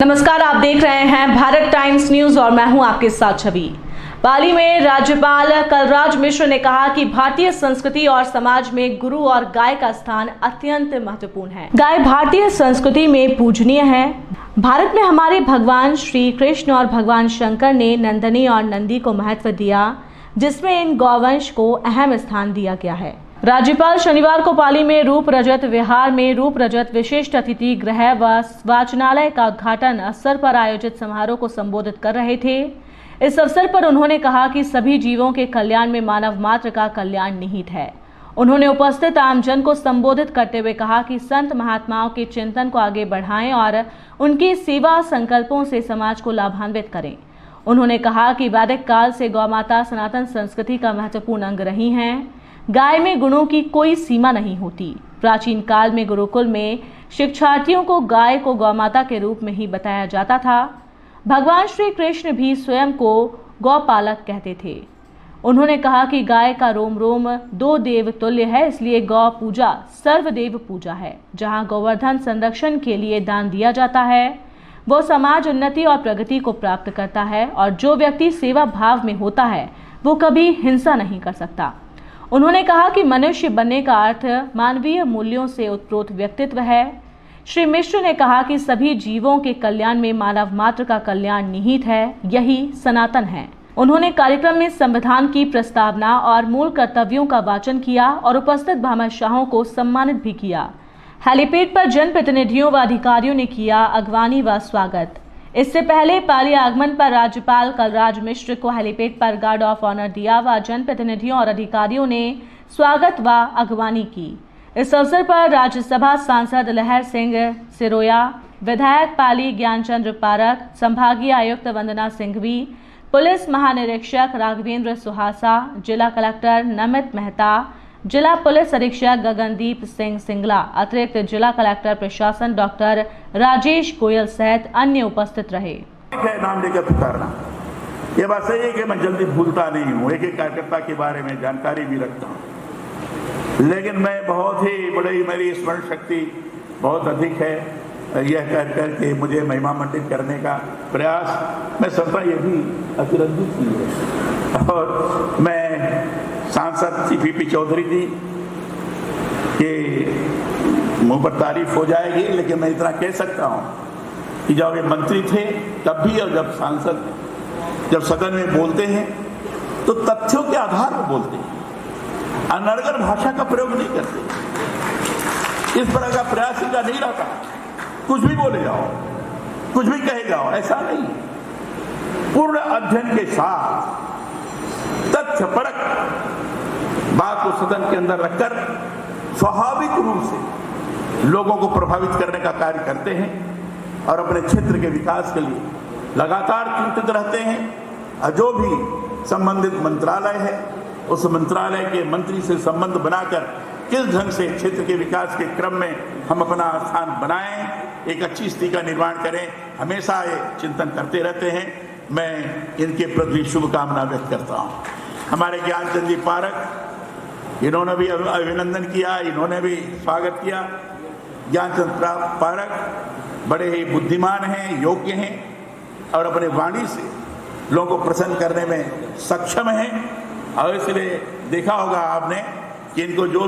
नमस्कार, आप देख रहे हैं भारत टाइम्स न्यूज और मैं हूं आपके साथ छवि। पाली में राज्यपाल कलराज मिश्र ने कहा कि भारतीय संस्कृति और समाज में गुरु और गाय का स्थान अत्यंत महत्वपूर्ण है। गाय भारतीय संस्कृति में पूजनीय है। भारत में हमारे भगवान श्री कृष्ण और भगवान शंकर ने नंदनी और नंदी को महत्व दिया, जिसमें इन गौवंश को अहम स्थान दिया गया है। राज्यपाल शनिवार को पाली में रूप रजत विहार में रूप रजत विशिष्ट अतिथि गृह व वाचनालय का उद्घाटन अवसर पर आयोजित समारोह को संबोधित कर रहे थे। इस अवसर पर उन्होंने कहा कि सभी जीवों के कल्याण में मानव मात्र का कल्याण निहित है। उन्होंने उपस्थित आमजन को संबोधित करते हुए कहा कि संत महात्माओं के चिंतन को आगे बढ़ाएं और उनकी सेवा संकल्पों से समाज को लाभान्वित करें। उन्होंने कहा कि वैदिक काल से गौ माता सनातन संस्कृति का महत्वपूर्ण अंग रही हैं। गाय में गुणों की कोई सीमा नहीं होती। प्राचीन काल में गुरुकुल में शिक्षार्थियों को गाय को गौमाता के रूप में ही बताया जाता था। भगवान श्री कृष्ण भी स्वयं को गौपालक कहते थे। उन्होंने कहा कि गाय का रोम रोम दो देव तुल्य है, इसलिए गौ पूजा सर्वदेव पूजा है। जहां गोवर्धन संरक्षण के लिए दान दिया जाता है, वो समाज उन्नति और प्रगति को प्राप्त करता है, और जो व्यक्ति सेवा भाव में होता है वो कभी हिंसा नहीं कर सकता। उन्होंने कहा कि मनुष्य बनने का अर्थ मानवीय मूल्यों से उत्प्रोत व्यक्तित्व है। श्री मिश्र ने कहा कि सभी जीवों के कल्याण में मानव मात्र का कल्याण निहित है, यही सनातन है। उन्होंने कार्यक्रम में संविधान की प्रस्तावना और मूल कर्तव्यों का वाचन किया और उपस्थित भामाशाहों को सम्मानित भी किया। हेलीपैड पर जनप्रतिनिधियों व अधिकारियों ने किया अगवानी व स्वागत। इससे पहले पाली आगमन पर राज्यपाल कलराज मिश्र को हेलीपैड पर गार्ड ऑफ ऑनर दिया व जनप्रतिनिधियों और अधिकारियों ने स्वागत व अगवानी की। इस अवसर पर राज्यसभा सांसद लहर सिंह सिरोया, विधायक पाली ज्ञानचंद्र पारक, संभागीय आयुक्त वंदना सिंघवी, पुलिस महानिरीक्षक राघवेंद्र सुहासा, जिला कलेक्टर नमित मेहता, जिला पुलिस अधीक्षक गगनदीप सिंह सिंगला, अतिरिक्त जिला कलेक्टर प्रशासन डॉक्टर राजेश गोयल सहित अन्य उपस्थित रहे। नाम लेकर पुकारना, ये बात सही है कि मैं जल्दी भूलता नहीं हूँ, एक एक कार्यकर्ता के बारे में जानकारी भी रखता हूँ, लेकिन मैं बहुत ही बड़ी, मेरी स्मरण शक्ति बहुत अधिक है। यह कर करके मुझे महिमा मंडित करने का प्रयास मैं समझता ये भी अतिरंजित की है। और मैं सांसद सीपीपी चौधरी जी के मुंह पर तारीफ हो जाएगी, लेकिन मैं इतना कह सकता हूं कि जब ये मंत्री थे तब भी, और जब सांसद जब सदन में बोलते हैं तो तथ्यों के आधार पर बोलते हैं, अनर्गल भाषा का प्रयोग नहीं करते। इस तरह का प्रयास इनका नहीं रहता, कुछ भी बोले जाओ, कुछ भी कहे जाओ, ऐसा नहीं। पूर्ण अध्ययन के साथ तथ्यपरक बात को सदन के अंदर रखकर स्वाभाविक रूप से लोगों को प्रभावित करने का कार्य करते हैं और अपने क्षेत्र के विकास के लिए लगातार चिंतित रहते हैं। और जो भी संबंधित मंत्रालय है, उस मंत्रालय के मंत्री से संबंध बनाकर किस ढंग से क्षेत्र के विकास के क्रम में हम अपना स्थान बनाएं, एक अच्छी स्थिति का निर्माण करें, हमेशा ये चिंतन करते रहते हैं। मैं इनके प्रति शुभकामना व्यक्त करता हूँ। हमारे ज्ञानचंद जी पारक, इन्होंने भी अभिनंदन किया, इन्होंने भी स्वागत किया। ज्ञानचंद पारक बड़े ही बुद्धिमान हैं, योग्य हैं और अपने वाणी से लोगों को प्रसन्न करने में सक्षम हैं। और इसलिए देखा होगा आपने कि इनको जो